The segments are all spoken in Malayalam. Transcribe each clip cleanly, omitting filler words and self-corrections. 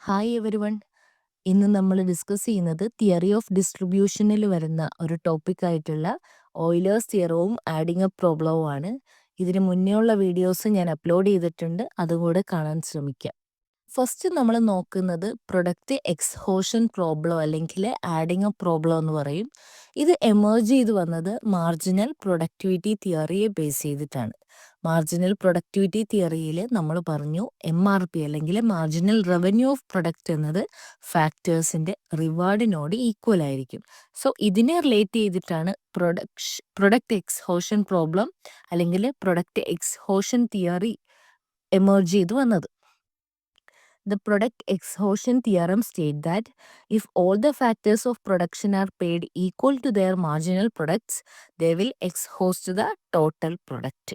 Hi everyone. ഇന്ന് നമ്മൾ ഡിസ്കസ് ചെയ്യുന്നത് തിയറി ഓഫ് ഡിസ്ട്രിബ്യൂഷനിൽ വരുന്ന ഒരു ടോപ്പിക്കായിട്ടുള്ള ഓയിലേഴ്സ് തിയറവും ആഡിങ് അപ്പ് പ്രോബ്ലവും ആണ്. ഇതിന് മുന്നേ ഉള്ള വീഡിയോസ് ഞാൻ അപ്ലോഡ് ചെയ്തിട്ടുണ്ട്, അതുകൂടെ കാണാൻ ശ്രമിക്കാം. ഫസ്റ്റ് നമ്മൾ നോക്കുന്നത് പ്രൊഡക്റ്റ് എക്സ്ഹോഷൻ പ്രോബ്ലം അല്ലെങ്കിൽ ആഡിങ് അപ്പ് പ്രോബ്ലം എന്ന് പറയും. ഇത് എമേർജ് ചെയ്ത് വന്നത് മാർജിനൽ പ്രൊഡക്ടിവിറ്റി തിയറിയെ ബേസ് ചെയ്തിട്ടാണ്. മാർജിനൽ പ്രൊഡക്ടിവിറ്റി തിയറിയിൽ നമ്മൾ പറഞ്ഞു MRP അല്ലെങ്കിൽ മാർജിനൽ റവന്യൂ ഓഫ് പ്രൊഡക്റ്റ് എന്നത് ഫാക്ടേഴ്സിൻ്റെ റിവാർഡിനോട് ഈക്വൽ ആയിരിക്കും. സോ ഇതിനെ റിലേറ്റ് ചെയ്തിട്ടാണ് പ്രൊഡക്റ്റ് എക്സ്ഹോഷൻ പ്രോബ്ലം അല്ലെങ്കിൽ പ്രൊഡക്റ്റ് എക്സ്ഹോഷൻ തിയറി എമേർജ് ചെയ്ത് വന്നത്. The product exhaustion theorem states that if all the factors of production are paid equal to their marginal products, they will exhaust the total product.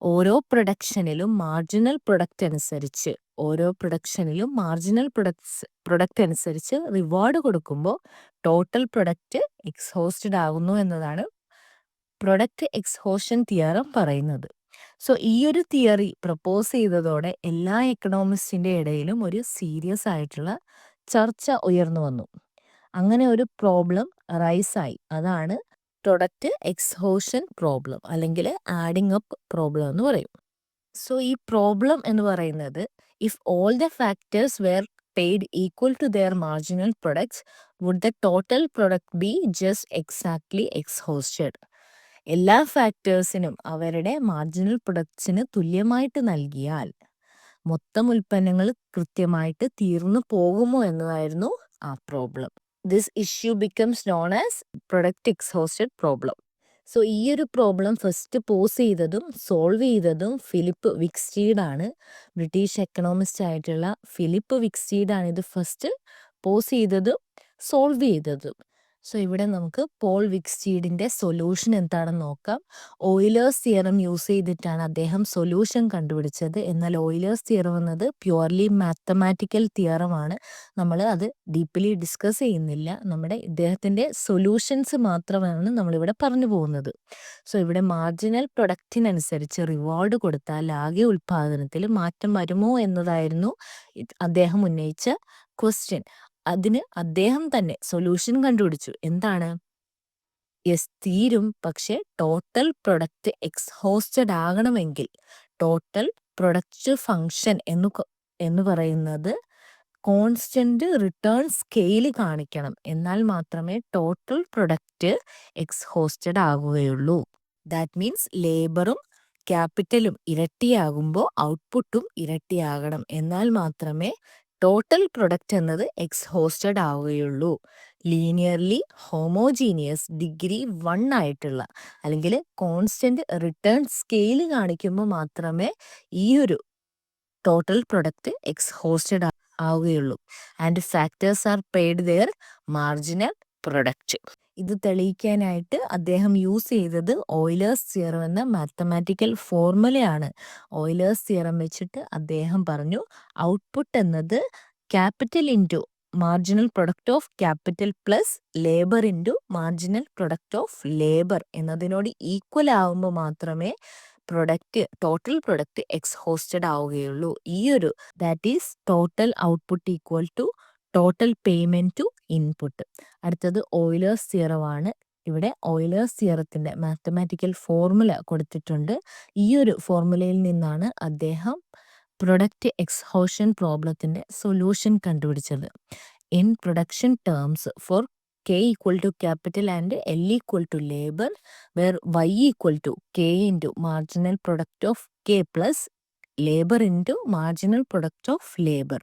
ഓരോ പ്രൊഡക്ഷനിലും മാർജിനൽ പ്രൊഡക്റ്റ് അനുസരിച്ച് റിവാർഡ് കൊടുക്കുമ്പോൾ ടോട്ടൽ പ്രൊഡക്റ്റ് എക്സ്ഹോസ്റ്റഡ് ആകുന്നു എന്നതാണ് പ്രൊഡക്റ്റ് എക്സ്ഹോഷൻ തിയറം പറയുന്നത്. സോ ഈ ഒരു തിയറി പ്രപ്പോസ് ചെയ്തതോടെ എല്ലാ എക്കണോമിസ്റ്റിൻ്റെ ഇടയിലും ഒരു സീരിയസ് ആയിട്ടുള്ള ചർച്ച ഉയർന്നു വന്നു. അങ്ങനെ ഒരു പ്രോബ്ലം റൈസായി, അതാണ് പ്രൊഡക്റ്റ് എക്സ്ഹോഷൻ പ്രോബ്ലം അല്ലെങ്കിൽ ആഡിങ് അപ്പ് പ്രോബ്ലം എന്ന് പറയും. സോ ഈ പ്രോബ്ലം എന്ന് പറയുന്നത് if all the factors were paid equal to their marginal products would the total product be just exactly exhausted. എല്ലാ ഫാക്ടേഴ്സിനും അവരുടെ മാർജിനൽ പ്രൊഡക്ട്സിന് തുല്യമായിട്ട് നൽകിയാൽ മൊത്തം ഉൽപ്പന്നങ്ങൾ കൃത്യമായിട്ട് തീർന്നു പോകുമോ എന്നതായിരുന്നു ആ problem. This issue becomes known as product exhausted problem. So ഈ ഒരു പ്രോബ്ലം ഫസ്റ്റ് പോസ് ചെയ്തതും സോൾവ് ചെയ്തതും ഫിലിപ്പ് വിക്സ്റ്റീഡ് ആണ്. ബ്രിട്ടീഷ് എക്കണോമിസ്റ്റ് ആയിട്ടുള്ള ഫിലിപ്പ് വിക്സ്റ്റീഡ് ആണ് ഇത് ഫസ്റ്റ് പോസ് ചെയ്തതും സോൾവ് ചെയ്തതും. സോ ഇവിടെ നമുക്ക് പോൾ വിക്സ്റ്റീഡിൻ്റെ സൊല്യൂഷൻ എന്താണെന്ന് നോക്കാം. ഓയിലേഴ്സ് തിയറം യൂസ് ചെയ്തിട്ടാണ് അദ്ദേഹം സൊല്യൂഷൻ കണ്ടുപിടിച്ചത്. എന്നാൽ ഓയിലേഴ്സ് തിയറം എന്നത് പ്യുവർലി മാത്തമാറ്റിക്കൽ തിയറമാണ്. നമ്മൾ അത് ഡീപ്ലി ഡിസ്കസ് ചെയ്യുന്നില്ല. നമ്മുടെ ഇദ്ദേഹത്തിൻ്റെ സൊല്യൂഷൻസ് മാത്രമാണ് നമ്മളിവിടെ പറഞ്ഞു പോകുന്നത്. സോ ഇവിടെ മാർജിനൽ പ്രൊഡക്റ്റിനനുസരിച്ച് റിവാർഡ് കൊടുത്താൽ ആകെ ഉൽപ്പാദനത്തിൽ മാറ്റം വരുമോ എന്നതായിരുന്നു അദ്ദേഹം ഉന്നയിച്ച ക്വസ്റ്റ്യൻ. അതിന് അദ്ദേഹം തന്നെ സൊല്യൂഷൻ കണ്ടുപിടിച്ചു. എന്താണ്? യെസ്, തീരും. പക്ഷെ ടോട്ടൽ പ്രൊഡക്റ്റ് എക്സ്ഹോസ്റ്റഡ് ആകണമെങ്കിൽ ടോട്ടൽ പ്രൊഡക്റ്റ് ഫങ്ഷൻ എന്ന് പറയുന്നത് കോൺസ്റ്റന്റ് റിട്ടേൺ സ്കെയിൽ കാണിക്കണം. എന്നാൽ മാത്രമേ ടോട്ടൽ പ്രൊഡക്റ്റ് എക്സ്ഹോസ്റ്റഡ് ആകുകയുള്ളൂ. ദാറ്റ് മീൻസ് ലേബറും ക്യാപിറ്റലും ഇരട്ടിയാകുമ്പോൾ ഔട്ട്പുട്ടും ഇരട്ടിയാകണം. എന്നാൽ മാത്രമേ ടോട്ടൽ പ്രൊഡക്റ്റ് എന്നത് എക്സ്ഹോസ്റ്റഡ് ആവുകയുള്ളൂ. ലീനിയർലി ഹോമോജീനിയസ് ഡിഗ്രി 1 ആയിട്ടുള്ള അല്ലെങ്കിൽ കോൺസ്റ്റന്റ് റിട്ടേൺ സ്കെയിൽ കാണിക്കുമ്പോൾ മാത്രമേ ഈ ഒരു ടോട്ടൽ പ്രൊഡക്റ്റ് എക്സ്ഹോസ്റ്റഡ് ആവുകയുള്ളൂ. And factors are paid their marginal product. ഇത് തെളിയിക്കാനായിട്ട് അദ്ദേഹം യൂസ് ചെയ്തത് ഓയിലേഴ്സ് തിയറം എന്ന മാത്തമാറ്റിക്കൽ ഫോർമുലയാണ്. ഓയിലേഴ്സ് തിയറം വെച്ചിട്ട് അദ്ദേഹം പറഞ്ഞു ഔട്ട്പുട്ട് എന്നത് capital into marginal product of capital plus labour into marginal product of labour എന്നതിനോട് ഈക്വൽ ആവുമ്പോൾ മാത്രമേ ടോട്ടൽ പ്രൊഡക്റ്റ് എക്സ്ഹോസ്റ്റഡ് ആവുകയുള്ളൂ. ഈ ഒരു that is total output equal to total payment to input. അടുത്തത് ഓയിലേഴ്സ് തിയറമാണ്. ഇവിടെ ഓയിലേഴ്സ് തിയറത്തിൻ്റെ മാത്തമാറ്റിക്കൽ ഫോർമുല കൊടുത്തിട്ടുണ്ട്. ഈ ഒരു ഫോർമുലയിൽ നിന്നാണ് അദ്ദേഹം പ്രൊഡക്റ്റ് എക്സ്ഹോഷൻ പ്രോബ്ലത്തിൻ്റെ സൊല്യൂഷൻ കണ്ടുപിടിച്ചത്. In production terms four K equal to capital and L equal to labor, where Y equal to K into marginal product of K plus labor into marginal product of labor.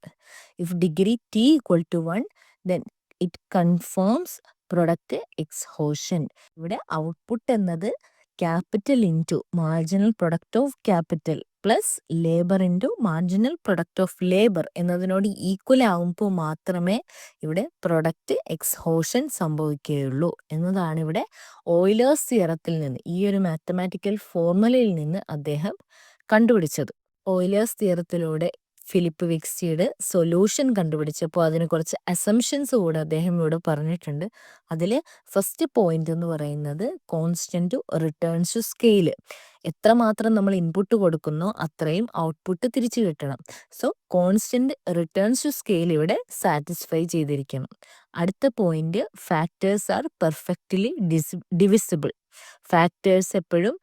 If degree T equal to 1, then it confirms product exhaustion. ഇവിടെ ഔട്ട്പുട്ട് എന്നത് capital into marginal product of capital plus labour into marginal product of labour എന്നതിനോട് ഈക്വൽ ആകുമ്പോൾ മാത്രമേ ഇവിടെ പ്രൊഡക്റ്റ് എക്സ്ഹോഷൻ സംഭവിക്കുകയുള്ളൂ എന്നതാണ് ഇവിടെ ഓയിലേഴ്സ് തിയറത്തിൽ നിന്ന്, ഈ ഒരു മാത്തമാറ്റിക്കൽ ഫോർമുലയിൽ നിന്ന് അദ്ദേഹം കണ്ടുപിടിച്ചത്. ഓയിലേഴ്സ് തിയറത്തിലൂടെ ഫിലിപ്പ് വിക്സ്റ്റീഡ് സൊല്യൂഷൻ കണ്ടുപിടിച്ചപ്പോൾ അതിന് കുറച്ച് അസംഷൻസ് കൂടെ അദ്ദേഹം ഇവിടെ പറഞ്ഞിട്ടുണ്ട്. അതിൽ ഫസ്റ്റ് പോയിന്റ് എന്ന് പറയുന്നത് കോൺസ്റ്റന്റ് റിട്ടേൺസ് ടു സ്കെയിൽ. എത്രമാത്രം നമ്മൾ ഇൻപുട്ട് കൊടുക്കുന്നോ അത്രയും ഔട്ട്പുട്ട് തിരിച്ചു കിട്ടണം. So constant returns to scale ഇവിടെ സാറ്റിസ്ഫൈ ചെയ്തിരിക്കണം. അടുത്ത point, factors are perfectly divisible. Factors എപ്പോഴും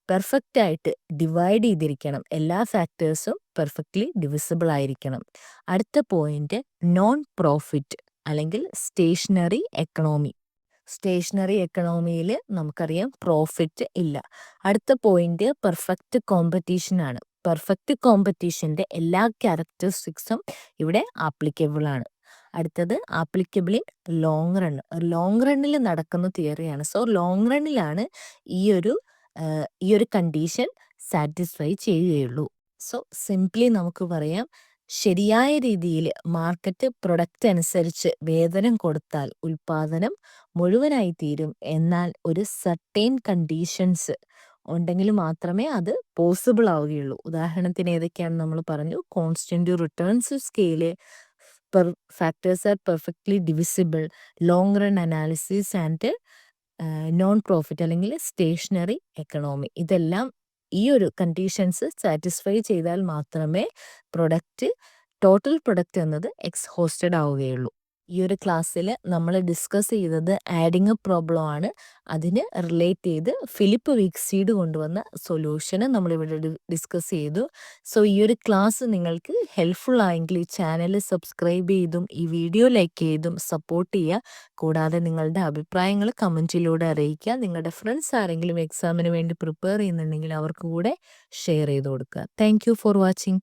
പെർഫെക്റ്റ് ആയിട്ട് ഡിവൈഡ് ചെയ്തിരിക്കണം. എല്ലാ ഫാക്ടേഴ്സും പെർഫെക്റ്റ്ലി ഡിവിസിബിൾ ആയിരിക്കണം. അടുത്ത പോയിന്റ്, നോൺ പ്രോഫിറ്റ് അല്ലെങ്കിൽ സ്റ്റേഷനറി എക്കണോമി. സ്റ്റേഷനറി എക്കണോമിയിൽ നമുക്കറിയാം പ്രോഫിറ്റ് ഇല്ല. അടുത്ത പോയിന്റ്, പെർഫെക്റ്റ് കോമ്പറ്റീഷൻ ആണ്. പെർഫെക്റ്റ് കോമ്പറ്റീഷൻ്റെ എല്ലാ ക്യാരക്ടറിസ്റ്റിക്സും ഇവിടെ ആപ്ലിക്കബിൾ ആണ്. അടുത്തത് applicable in long run. Long റണ്ണിൽ നടക്കുന്ന തിയറിയാണ്. സോ ലോങ് റണ്ണിലാണ് ഈ ഒരു കണ്ടീഷൻ സാറ്റിസ്ഫൈ ചെയ്യുകയുള്ളൂ. സോ സിംപ്ലി നമുക്ക് പറയാം, ശരിയായ രീതിയിൽ മാർക്കറ്റ് പ്രൊഡക്റ്റ് അനുസരിച്ച് വേതനം കൊടുത്താൽ ഉൽപാദനം മുഴുവനായി തീരും. എന്നാൽ ഒരു സർട്ടൈൻ കണ്ടീഷൻസ് ഉണ്ടെങ്കിൽ മാത്രമേ അത് പോസിബിൾ ആവുകയുള്ളൂ. ഉദാഹരണത്തിന് ഏതൊക്കെയാണ് നമ്മൾ പറഞ്ഞു? Constant returns scale, factors are perfectly divisible, long run analysis and non profit അല്ലെങ്കിൽ സ്റ്റേഷനറി എക്കണോമി. ഇതെല്ലാം ഈ ഒരു കണ്ടീഷൻസ് സാറ്റിസ്ഫൈ ചെയ്താൽ മാത്രമേ ടോട്ടൽ പ്രൊഡക്റ്റ് എന്നത് എക്സ്ഹോസ്റ്റഡ് ആവുകയുള്ളൂ. ഈ ഒരു ക്ലാസ്സിൽ നമ്മൾ ഡിസ്കസ് ചെയ്തത് ആഡിങ് പ്രോബ്ലം ആണ്. അതിന് റിലേറ്റ് ചെയ്ത് ഫിലിപ്പ് വിക്സീഡ് കൊണ്ടുവന്ന സൊല്യൂഷന് നമ്മളിവിടെ ഡിസ്കസ് ചെയ്തു. സോ ഈ ഒരു ക്ലാസ് നിങ്ങൾക്ക് ഹെൽപ്ഫുൾ ആയെങ്കിൽ ഈ ചാനൽ സബ്സ്ക്രൈബ് ചെയ്തും ഈ വീഡിയോ ലൈക്ക് ചെയ്തും സപ്പോർട്ട് ചെയ്യുക. കൂടാതെ നിങ്ങളുടെ അഭിപ്രായങ്ങൾ കമൻറ്റിലൂടെ അറിയിക്കുക. നിങ്ങളുടെ ഫ്രണ്ട്സ് ആരെങ്കിലും എക്സാമിന് വേണ്ടി പ്രിപ്പയർ ചെയ്യുന്നുണ്ടെങ്കിൽ അവർക്ക് കൂടെ ഷെയർ ചെയ്ത് കൊടുക്കുക. Thank you for watching.